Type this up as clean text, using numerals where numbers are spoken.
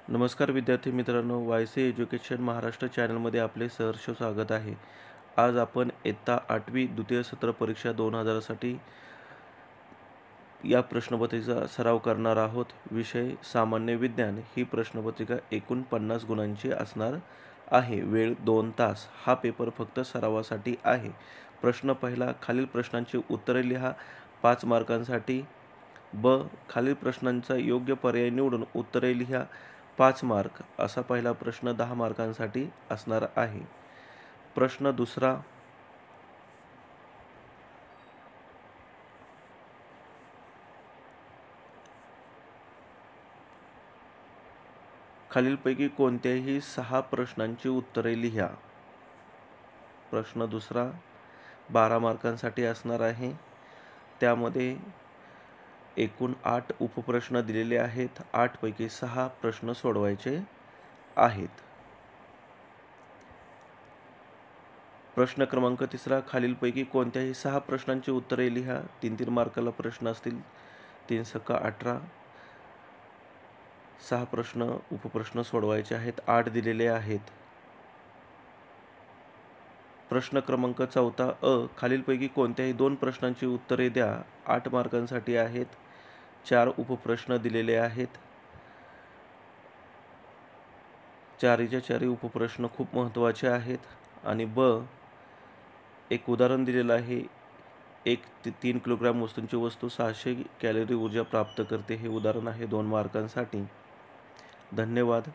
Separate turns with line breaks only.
नमस्कार विद्यार्थी मित्रांनो, वायसी एज्युकेशन महाराष्ट्र चॅनलमध्ये आपले सहर्ष स्वागत आहे. आज आपण इयत्ता 8वी द्वितीय सत्र परीक्षा 2000साठी या प्रश्नपत्रिकेचा सराव करणार आहोत. विषय सामान्य विज्ञान. ही प्रश्नपत्रिका एकूण 50 गुणांची असणार आहे. वेळ 2 तास. हा पेपर फक्त सरावासाठी आहे. प्रश्न पहिला, खालील प्रश्नांची उत्तरे लिहा 5 मार्कांसाठी. ब. खालील प्रश्नांचा योग्य पर्याय निवडून उत्तरे लिहा 5 मार्क. असा पहिला प्रश्न 10 मार्कांसाठी असणार आहे. प्रश्न दुसरा, खालीलपैकी कोणत्याही 6 प्रश्नांची उत्तरे लिहा. प्रश्न दुसरा 12 मार्कांसाठी असणार आहे. त्यामध्ये एकूण 8 उपप्रश्न दिलेले आहेत. 8 पैकी 6 प्रश्न सोडवायचे आहेत. प्रश्न क्रमांक तिसरा, खालीलपैकी कोणत्याही 6 प्रश्नांची उत्तरे लिहा. 3-3 मार्काला प्रश्न असतील. 3 सका 18. 6 प्रश्न उपप्रश्न सोडवायचे आहेत. 8 दिलेले आहेत. प्रश्न क्रमांक चौथा अ. खालीलपैकी कोणत्याही 2 प्रश्नांची उत्तरे द्या. 8 मार्कांसाठी आहेत. 4 उपप्रश्न दिलेले आहेत. 4च्या 4 उपप्रश्न खूप महत्त्वाचे आहेत. आणि ब. एक उदाहरण दिलेलं आहे. 1 ते 3 किलोग्रॅम वस्तूंची वस्तू 600 कॅलरी ऊर्जा प्राप्त करते. हे उदाहरण आहे 2 मार्कांसाठी. धन्यवाद.